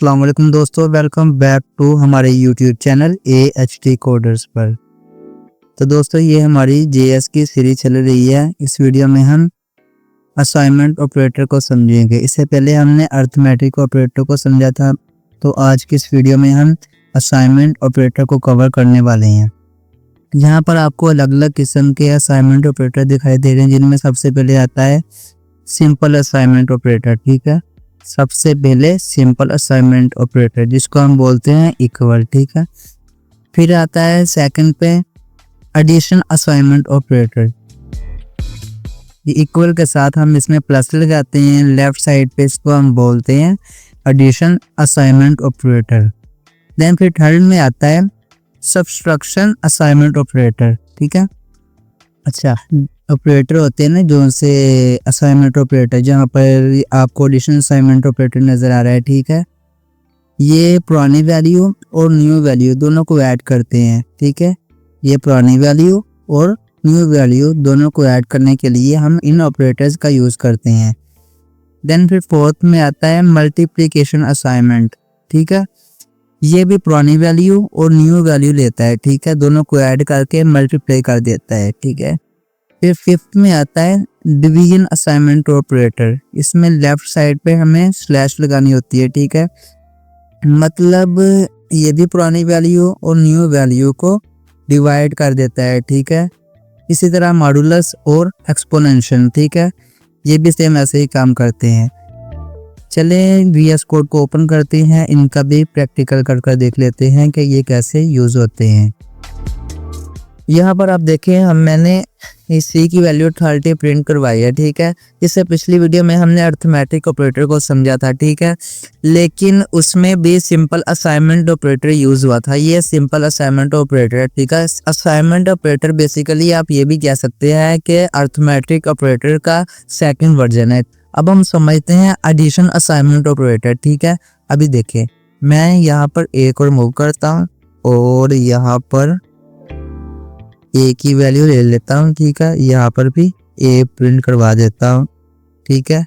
अस्सलाम वालेकुम दोस्तों, वेलकम बैक टू हमारे यूट्यूब चैनल AHT कोडर्स पर। तो दोस्तों ये हमारी JS की सीरीज चल रही है। इस वीडियो में हम असाइनमेंट ऑपरेटर को समझेंगे। इससे पहले हमने अरिथमेटिक ऑपरेटर को समझा था, तो आज की इस वीडियो में हम असाइनमेंट ऑपरेटर को कवर करने वाले हैं। यहाँ पर आपको अलग अलग किस्म के असाइनमेंट ऑपरेटर दिखाई दे रहे हैं, जिनमें सबसे पहले आता है सिंपल असाइनमेंट ऑपरेटर। ठीक है, सबसे पहले सिंपल असाइनमेंट ऑपरेटर जिसको हम बोलते हैं इक्वल। ठीक है, फिर आता है सेकंड पे एडिशन असाइनमेंट ऑपरेटर। ये इक्वल के साथ हम इसमें प्लस लगाते हैं लेफ्ट साइड पे, इसको हम बोलते हैं एडिशन असाइनमेंट ऑपरेटर। देन फिर थर्ड में आता है सब्सट्रैक्शन असाइनमेंट ऑपरेटर। ठीक है, अच्छा ऑपरेटर होते हैं ना जो से असाइनमेंट ऑपरेटर, जहाँ पर आपको एडिशन असाइनमेंट ऑपरेटर नज़र आ रहा है। ठीक है, ये पुरानी वैल्यू और न्यू वैल्यू दोनों को ऐड करते हैं। ठीक है, ये पुरानी वैल्यू और न्यू वैल्यू दोनों को ऐड करने के लिए हम इन ऑपरेटर्स का यूज़ करते हैं। देन फिर फोर्थ में आता है मल्टीप्लिकेशन असाइनमेंट। ठीक है, ये भी पुरानी वैल्यू और न्यू वैल्यू लेता है। ठीक है, दोनों को ऐड करके मल्टीप्लाई कर देता है। ठीक है, फिर फिफ्थ में आता है डिवीजन असाइनमेंट ऑपरेटर। इसमें लेफ्ट साइड पे हमें स्लैश लगानी होती है। ठीक है, मतलब ये भी पुरानी वैल्यू और न्यू वैल्यू को डिवाइड कर देता है। ठीक है, इसी तरह मॉडुलस और एक्सपोनेंशियल। ठीक है, ये भी सेम ऐसे ही काम करते हैं। चले VS कोड को ओपन करते हैं, इनका भी प्रैक्टिकल कर देख लेते हैं कि ये कैसे यूज़ होते हैं। यहाँ पर आप देखें मैंने इस C की वैल्यू 30 प्रिंट करवाई है। ठीक है, इससे पिछली वीडियो में हमने अरिथमेटिक ऑपरेटर को समझा था। ठीक है, लेकिन उसमें भी सिंपल असाइनमेंट ऑपरेटर यूज़ हुआ था। ये सिंपल असाइनमेंट ऑपरेटर है। ठीक है, असाइनमेंट ऑपरेटर बेसिकली आप ये भी कह सकते हैं कि अरिथमेटिक ऑपरेटर का सेकंड वर्जन है। अब हम समझते हैं एडिशन असाइनमेंट ऑपरेटर। ठीक है, अभी देखिए मैं यहाँ पर एक और मूव करता हूँ और यहाँ पर A की वैल्यू ले लेता हूँ। ठीक है, यहाँ पर भी A प्रिंट करवा देता हूँ। ठीक है,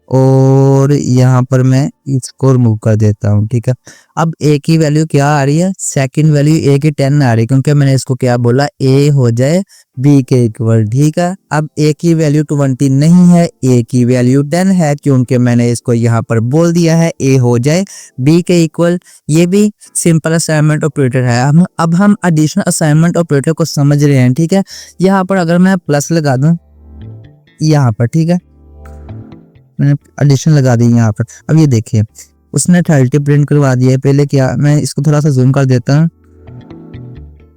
और यहाँ पर मैं इसको रिमूव कर देता हूँ। ठीक है, अब A की वैल्यू क्या आ रही है, सेकंड वैल्यू A की 10 आ रही है, क्योंकि मैंने इसको क्या बोला, A हो जाए B के इक्वल। ठीक है, अब A की वैल्यू 20 नहीं है, A की वैल्यू 10 है, क्योंकि मैंने इसको यहाँ पर बोल दिया है A हो जाए B के इक्वल। ये भी सिंपल असाइनमेंट ऑपरेटर है। अब हम एडिशन असाइनमेंट ऑपरेटर को समझ रहे हैं। ठीक है, यहाँ पर अगर मैं प्लस लगा दूं यहाँ पर, ठीक है, मैंने एडिशन लगा दी यहाँ पर। अब ये देखिए उसने 30 प्रिंट करवा दिया है। पहले क्या, मैं इसको थोड़ा सा जूम कर देता हूँ,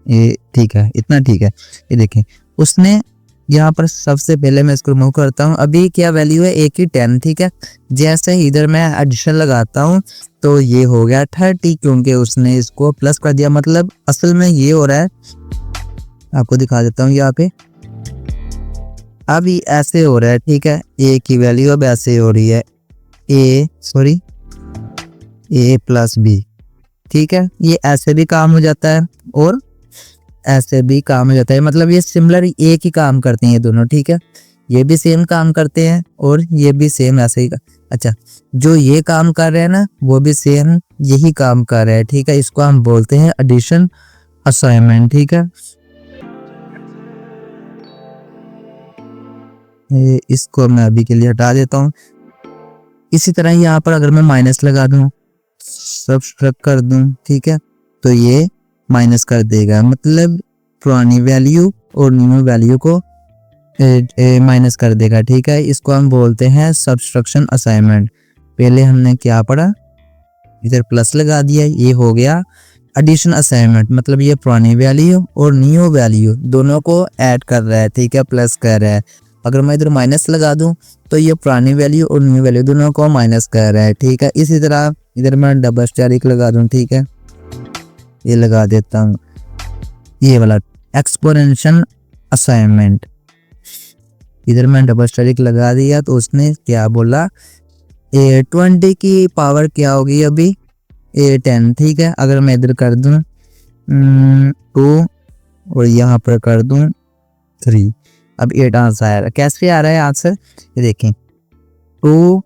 ये ठीक है, इतना ठीक है। ये देखिए उसने यहाँ पर सबसे पहले मैं इसको रिमूव करता हूँ। अभी क्या वैल्यू है, A की 10। ठीक है, जैसे ही इधर मैं एडिशन लगाता हूँ तो ये हो गया 30, क्योंकि उसने इसको प्लस कर दिया। मतलब असल में ये हो रहा है, आपको दिखा देता हूँ यहाँ पे, अब ये ऐसे हो रहा है। ठीक है, A की वैल्यू अब ऐसे हो रही है A प्लस B। ठीक है, ये ऐसे भी काम हो जाता है और ऐसे भी काम हो जाता है। मतलब ये सिमिलर एक ही काम करते हैं ये दोनों। ठीक है, ये भी सेम काम करते हैं और ये भी सेम ऐसे ही। अच्छा, जो ये काम कर रहे हैं ना, वो भी सेम यही काम कर रहे हैं। ठीक है, इसको हम बोलते हैं एडिशन असाइनमेंट। ठीक है, इसको मैं अभी के लिए हटा देता हूँ। इसी तरह यहाँ पर अगर मैं माइनस लगा दूं, सब्ट्रैक्ट कर दूं, ठीक है, तो ये माइनस कर देगा। मतलब पुरानी वैल्यू और न्यू वैल्यू को माइनस कर देगा। ठीक है, इसको हम बोलते हैं सब्ट्रैक्शन असाइनमेंट। पहले हमने क्या पढ़ा, इधर प्लस लगा दिया, ये हो गया एडिशन असाइनमेंट। मतलब ये पुरानी वैल्यू और न्यू वैल्यू दोनों को ऐड कर रहा है। ठीक है, प्लस कर रहा है। अगर मैं इधर माइनस लगा दूं तो ये पुरानी वैल्यू और न्यू वैल्यू दोनों को माइनस कर रहा है। ठीक है, इसी तरह इधर मैं डबल स्टैरिक लगा दूं। ठीक है, ये लगा देता हूँ, ये वाला एक्सपोनेंशियल असाइनमेंट। इधर मैं डबल स्टैरिक लगा दिया तो उसने क्या बोला, 20 की पावर क्या होगी अभी, 10। ठीक है, अगर मैं इधर कर दूं 2 और यहाँ पर कर दूं 3, अब 8 आंसर आ रहा है। कैसे आ रहा है आंसर, ये देखें 2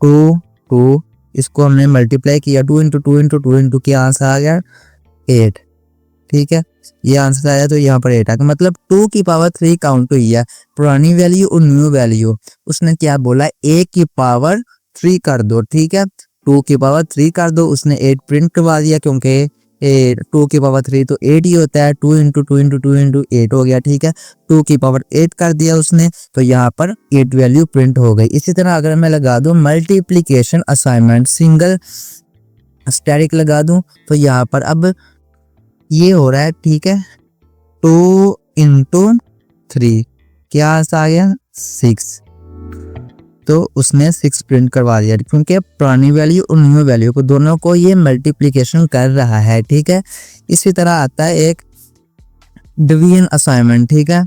2 2 इसको हमने मल्टीप्लाई किया 2 इंटू 2 इंटू 2 इंटू क्या आंसर आ गया 8। ठीक है, ये आंसर आया तो यहाँ पर 8 आ गया, मतलब 2 की पावर 3 काउंट हुई है, पुरानी वैल्यू और न्यू वैल्यू। उसने क्या बोला, a की पावर 3 कर दो। ठीक है, 2 की पावर 3 कर दो, उसने 8 प्रिंट करवा दिया क्योंकि 2 की पावर 3 तो 8 ही होता है, 2 इंटू 2 इंटू 2 इंटू 8 हो गया। ठीक है, 2 की पावर 8 कर दिया उसने, तो यहाँ पर 8 वैल्यू प्रिंट हो गई। इसी तरह अगर मैं लगा दूं मल्टीप्लीकेशन असाइनमेंट सिंगल स्टैटिक लगा दूं, तो यहाँ पर अब ये हो रहा है। ठीक है, 2 इंटू 3 क्या आंसर आ गया 6, तो उसने 6 प्रिंट करवा दिया क्योंकि पुरानी वैल्यू और न्यू वैल्यू को दोनों को ये मल्टीप्लिकेशन कर रहा है। ठीक है, इसी तरह आता है एक डिवीजन असाइनमेंट। ठीक है,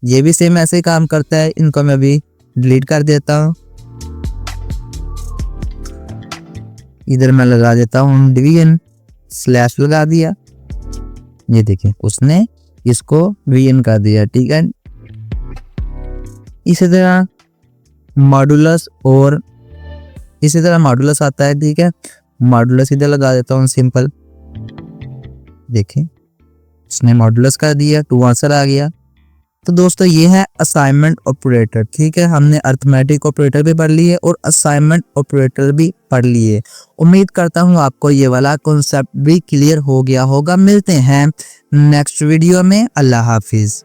ये भी सेम ऐसे ही काम करता है। इनको मैं अभी डिलीट कर देता हूँ, इधर मैं लगा देता हूँ डिवीजन स्लैश लगा दिया, ये देखिए उसने इसको डिवीजन कर दिया। ठीक है, इसी तरह मॉडुलस और इसी तरह मॉडुलस आता है। ठीक है, मॉडुलस इधर लगा देता हूँ सिंपल, देखिए इसने मॉडुलस कर दिया, 2 आंसर आ गया। तो दोस्तों ये है असाइनमेंट ऑपरेटर। ठीक है, हमने अर्थमेटिक ऑपरेटर भी पढ़ लिए और असाइनमेंट ऑपरेटर भी पढ़ लिए। उम्मीद करता हूँ आपको ये वाला कॉन्सेप्ट भी क्लियर हो गया होगा। मिलते हैं नेक्स्ट वीडियो में, अल्लाह हाफिज।